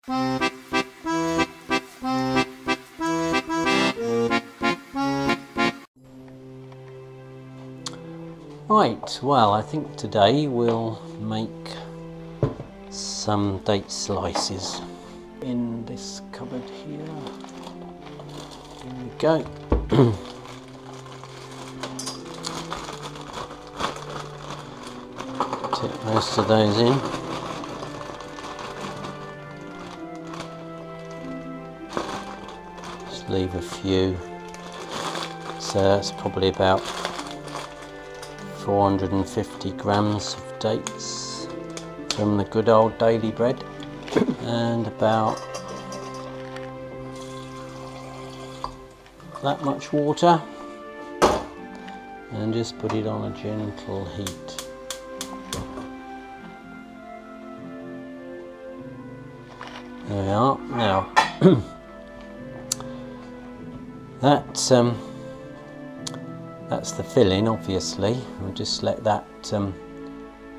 Right, well, I think today we'll make some date slices in this cupboard here. Here we go. Tip most of those in. Just leave a few. So that's probably about 450 grams of dates from the good old daily bread, and about that much water, and just put it on a gentle heat. There we are. Now that's the filling, obviously. We'll just let that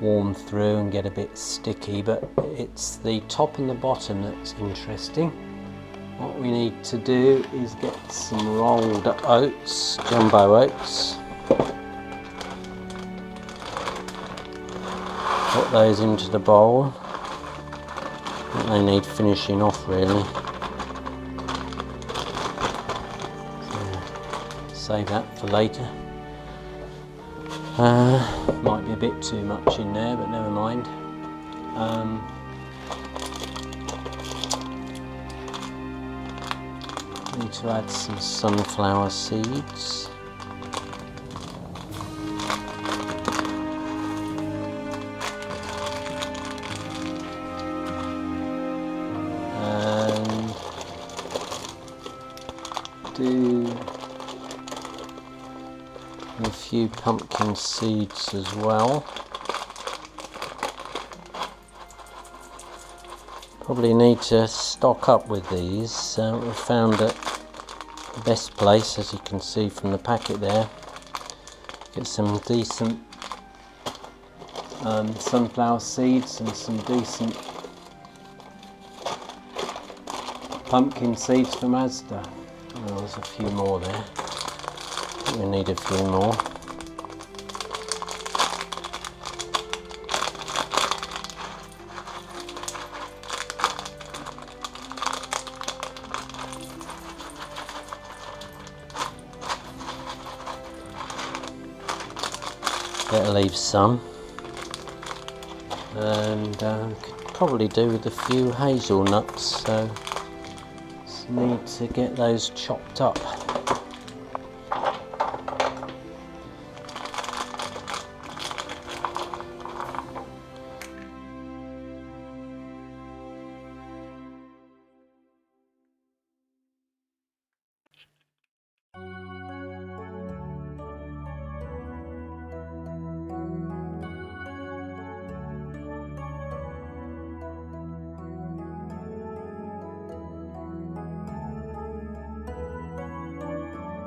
warm through and get a bit sticky, but it's the top and the bottom that's interesting. What we need to do is get some rolled oats, jumbo oats. Put those into the bowl. I think they need finishing off really. Save that for later. Might be a bit too much in there, but never mind. Need to add some sunflower seeds. And do a few pumpkin seeds as well. Probably need to stock up with these. We found that the best place, as you can see from the packet there, get some decent sunflower seeds and some decent pumpkin seeds from Asda. Oh, there's a few more there. We need a few more. Better leave some. And could probably do with a few hazelnuts, so just need to get those chopped up.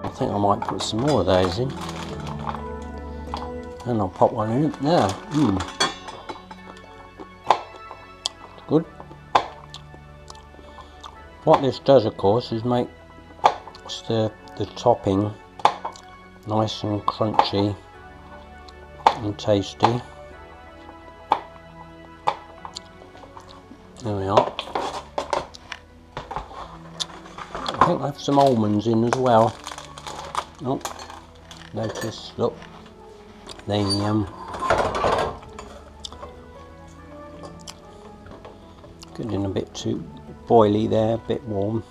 I think I might put some more of those in, and I'll pop one in there. Good. What this does, of course, is make the topping nice and crunchy and tasty. There we are. I think I have some almonds in as well. Oh, notice, look, they getting a bit too boily there, a bit warm.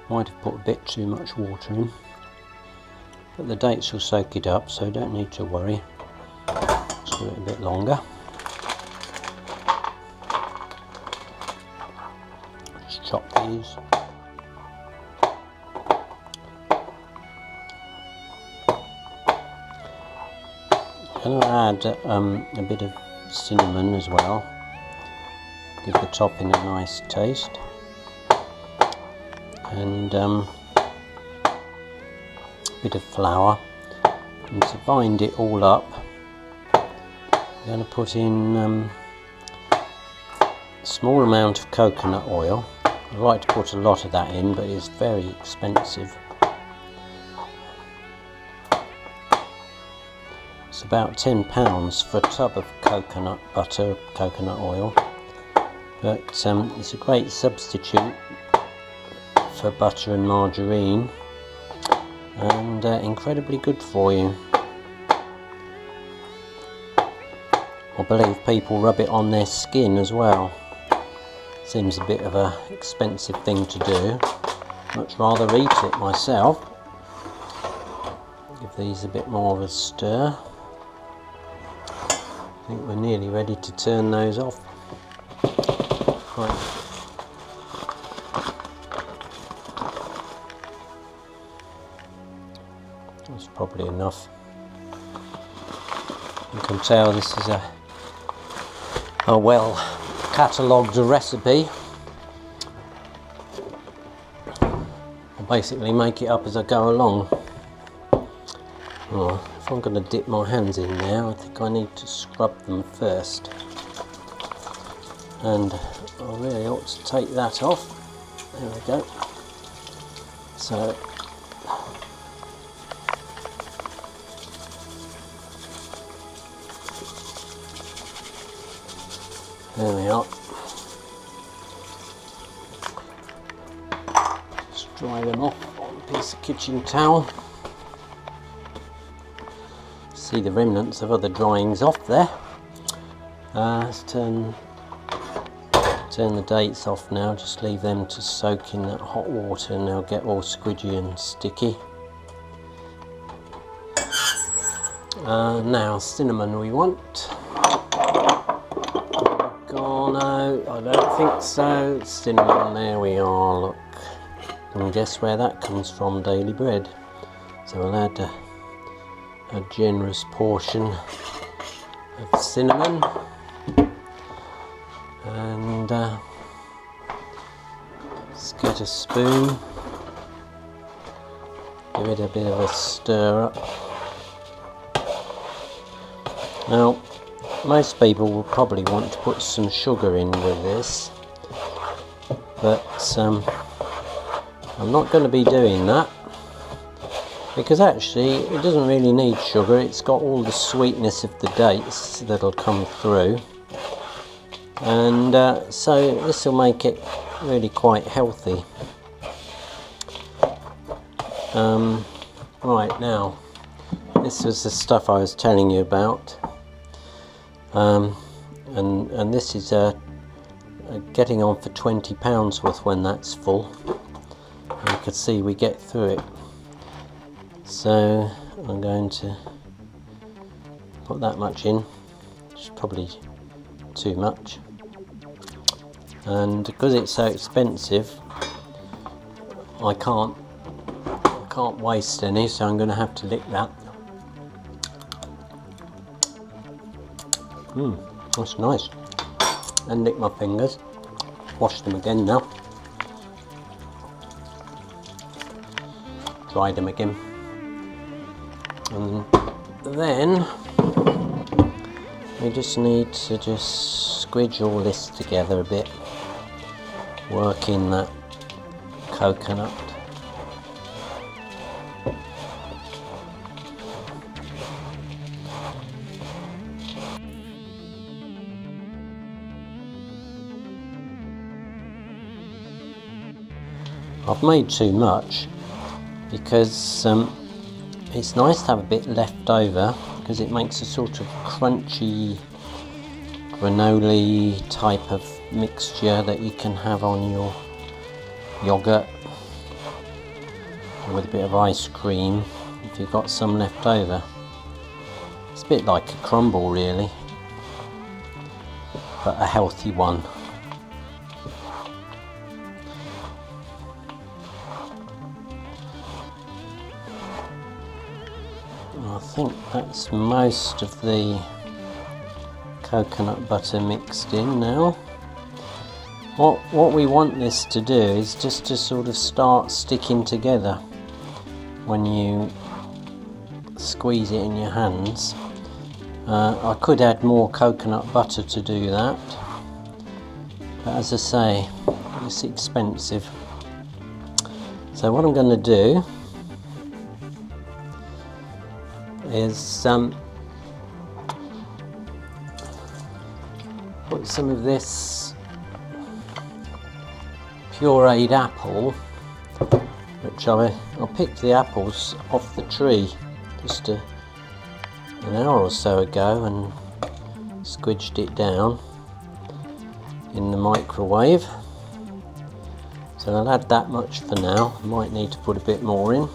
Might have put a bit too much water in, but the dates will soak it up, so don't need to worry. Let's do it a bit longer. Just chop these. I'm going to add a bit of cinnamon as well, give the topping a nice taste, and a bit of flour. And to bind it all up, I'm going to put in small amount of coconut oil. I like to put a lot of that in, but it's very expensive. It's about £10 for a tub of coconut butter, coconut oil, but it's a great substitute for butter and margarine, and incredibly good for you. I believe people rub it on their skin as well. Seems a bit of an expensive thing to do. Much rather eat it myself. Give these a bit more of a stir. I think we're nearly ready to turn those off. Right. That's probably enough. You can tell this is a well catalogued recipe. I'll basically make it up as I go along. Oh, if I'm going to dip my hands in now, I think I need to scrub them first, and I really ought to take that off. There we go. So there we are. Just dry them off on a piece of kitchen towel. See the remnants of other dryings off there. Let's turn the dates off now. Just leave them to soak in that hot water and they'll get all squidgy and sticky. Now cinnamon we want. No, I don't think so. Cinnamon, there we are, look. And guess where that comes from? Daily Bread. So we'll add a generous portion of cinnamon, and let's get a spoon, give it a bit of a stir up. Now, most people will probably want to put some sugar in with this, but I'm not going to be doing that, because actually it doesn't really need sugar. It's got all the sweetness of the dates that'll come through, and so this will make it really quite healthy. Right, now this was the stuff I was telling you about. And this is getting on for £20 worth when that's full. And you can see we get through it. So I'm going to put that much in, which is probably too much. And because it's so expensive, I can't waste any, so I'm going to have to lick that. That's nice. And lick my fingers. Wash them again now. Dry them again. And then we just need to just squidge all this together a bit. Work in that coconut. I've made too much because it's nice to have a bit left over, because it makes a sort of crunchy granola type of mixture that you can have on your yogurt with a bit of ice cream if you've got some left over. It's a bit like a crumble really, but a healthy one. I think that's most of the coconut butter mixed in now. What we want this to do is just to sort of start sticking together when you squeeze it in your hands. I could add more coconut butter to do that, But as I say, it's expensive. So what I'm going to do is put some of this pureed apple, which I picked the apples off the tree just an hour or so ago and squidged it down in the microwave. So I'll add that much for now. I might need to put a bit more in.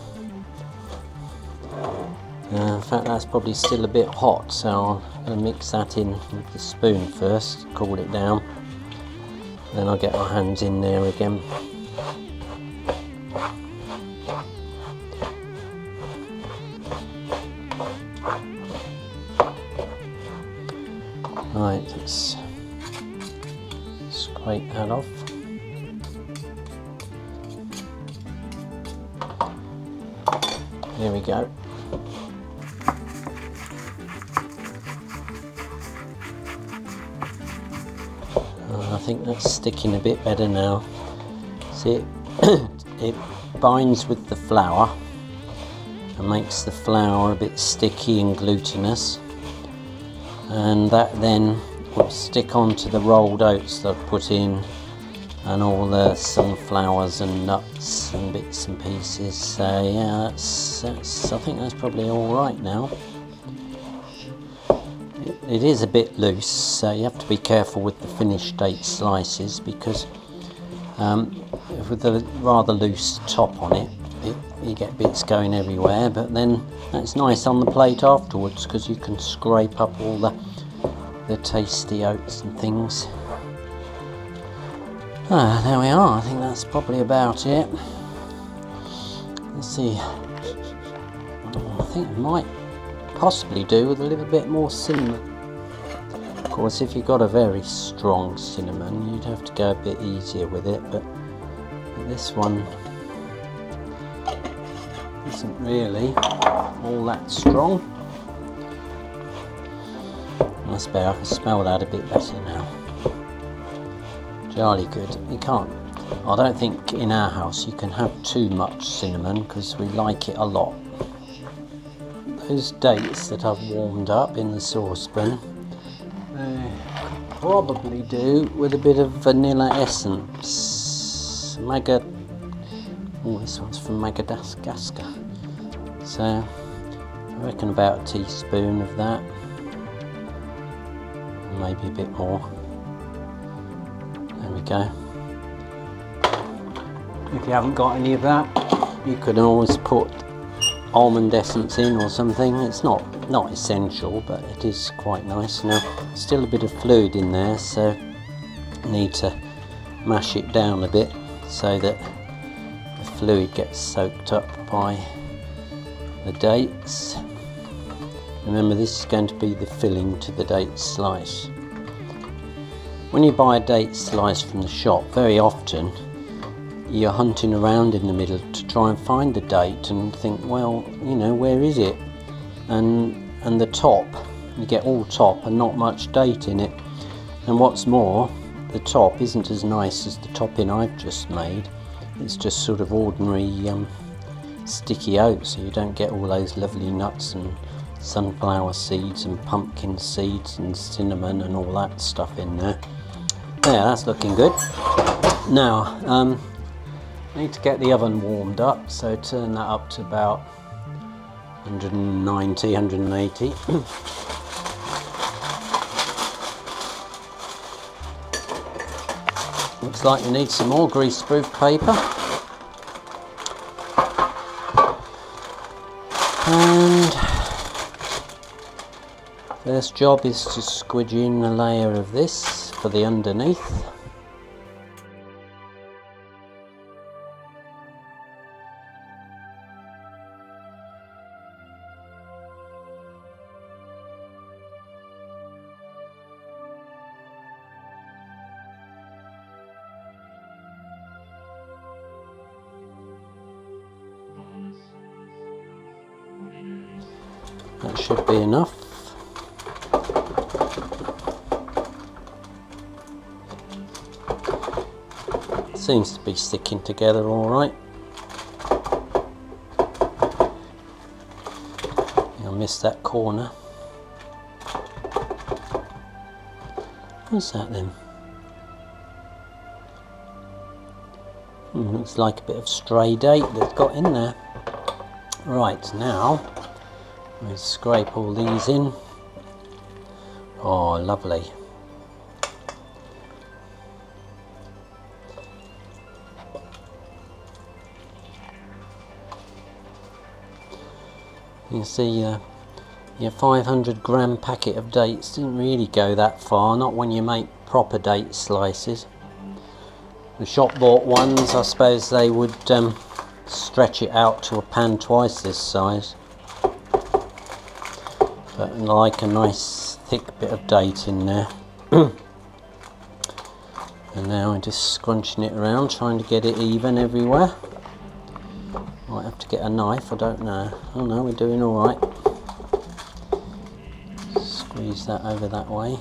In fact, that's probably still a bit hot, so I'm going to mix that in with the spoon first, cool it down, then I'll get my hands in there again. Right, let's scrape that off. There we go. I think that's sticking a bit better now. See, it binds with the flour and makes the flour a bit sticky and glutinous, and that then will stick onto the rolled oats that I've put in and all the sunflowers and nuts and bits and pieces. So yeah, I think that's probably all right now. It is a bit loose, so you have to be careful with the finished date slices, because with the rather loose top on it, you get bits going everywhere, but then that's nice on the plate afterwards because you can scrape up all the tasty oats and things. There we are. I think that's probably about it. Let's see. I think I might possibly do with a little bit more cinnamon. Of course, if you've got a very strong cinnamon, you'd have to go a bit easier with it, but this one isn't really all that strong. That's better. I can smell that a bit better now. Jolly good. You can't, I don't think in our house you can have too much cinnamon because we like it a lot. Those dates that I've warmed up in the saucepan, probably do with a bit of vanilla essence. This one's from Madagascar. So I reckon about a teaspoon of that, maybe a bit more. There we go. If you haven't got any of that, you could always put almond essence in or something. It's not essential, but it is quite nice. Now, still a bit of fluid in there, so I need to mash it down a bit so that the fluid gets soaked up by the dates. Remember, this is going to be the filling to the date slice. When you buy a date slice from the shop, very often you're hunting around in the middle to try and find the date and think, well, you know, where is it? And the top, you get all top and not much date in it. And what's more, the top isn't as nice as the topping I've just made. It's just sort of ordinary sticky oats, so you don't get all those lovely nuts and sunflower seeds and pumpkin seeds and cinnamon and all that stuff in there. Yeah, that's looking good. Now, I need to get the oven warmed up, so turn that up to about 190, 180. Looks like we need some more greaseproof paper. And first job is to squidge in a layer of this for the underneath. That should be enough. Seems to be sticking together all right. I missed that corner. What's that then? Looks like a bit of stray date that's got in there. Right, now we'll scrape all these in. Oh, lovely. You see your 500 gram packet of dates didn't really go that far, not when you make proper date slices. The shop bought ones, I suppose they would stretch it out to a pan twice this size. But I like a nice thick bit of date in there. And now I'm just scrunching it around, trying to get it even everywhere. Might have to get a knife, I don't know. Oh no, we're doing alright. Squeeze that over that way.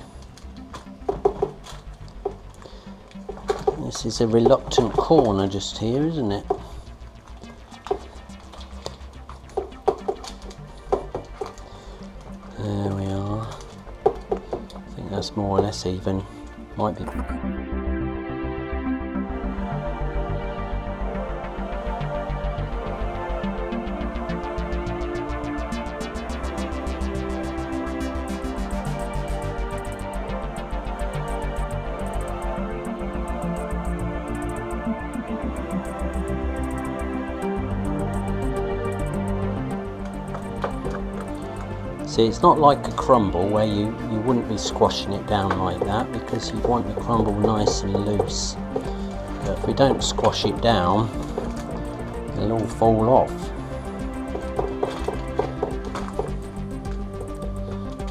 This is a reluctant corner just here, isn't it? There we are. I think that's more or less even. Might be. See, it's not like a crumble where you wouldn't be squashing it down like that, because you want the crumble nice and loose. But if we don't squash it down, it'll all fall off.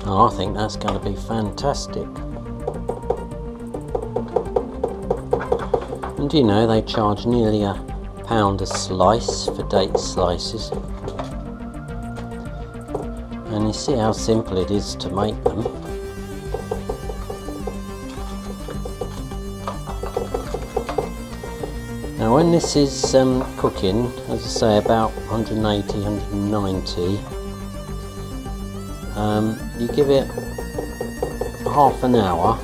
Oh, I think that's going to be fantastic. And you know, they charge nearly £1 a slice for date slices. And you see how simple it is to make them. Now when this is cooking, as I say, about 180, 190, you give it half an hour,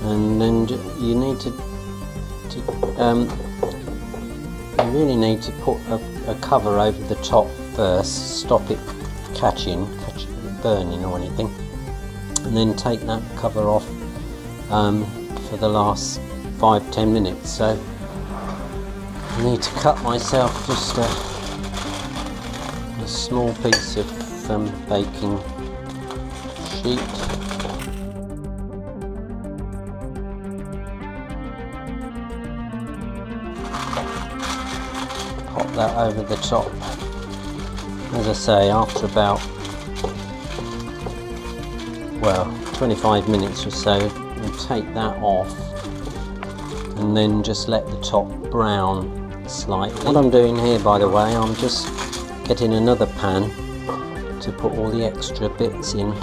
and then you need to you really need to put a cover over the top first, stop it burning or anything, and then take that cover off for the last 5-10 minutes. So I need to cut myself just a small piece of baking sheet. Pop that over the top. As I say, after about, well, 25 minutes or so, we'll take that off and then just let the top brown slightly. What I'm doing here, by the way, I'm just getting another pan to put all the extra bits in,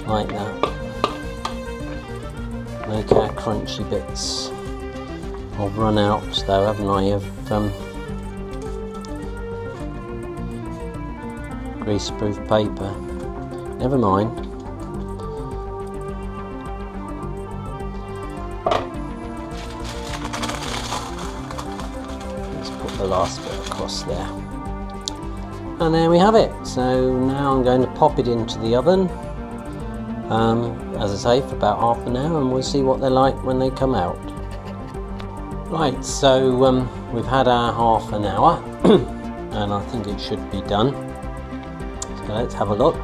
like that. Make our crunchy bits. I've run out though, haven't I, of greaseproof paper. Never mind. Let's put the last bit across there. And there we have it. So now I'm going to pop it into the oven, as I say, for about half an hour, and we'll see what they're like when they come out. Right, so we've had our half an hour and I think it should be done. So let's have a look.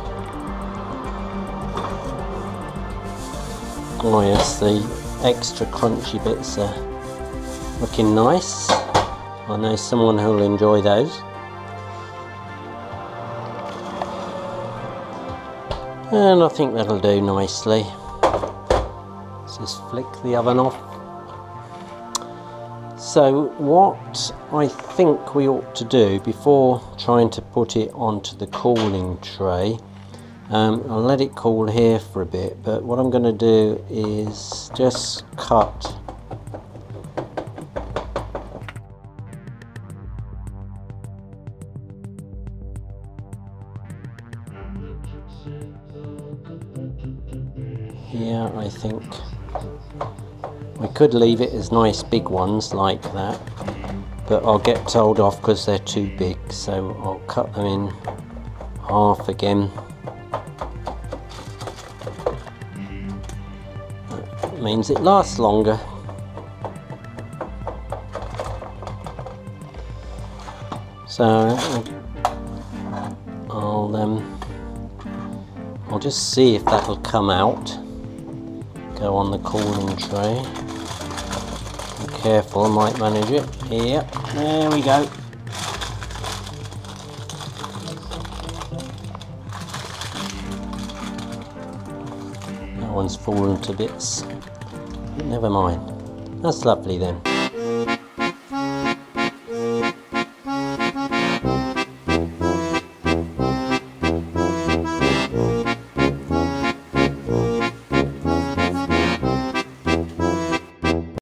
Oh yes, the extra crunchy bits are looking nice. I know someone who'll enjoy those. And I think that'll do nicely. Let's just flick the oven off. So what I think we ought to do before trying to put it onto the cooling tray I'll let it cool here for a bit, but what I'm going to do is just cut here. I think we could leave it as nice big ones like that, but I'll get told off because they're too big, so I'll cut them in half again. That means it lasts longer. So I'll just see if that'll come out. Go on the cooling tray. Be careful, I might manage it. Yep, there we go. That one's fallen to bits. Never mind. That's lovely then.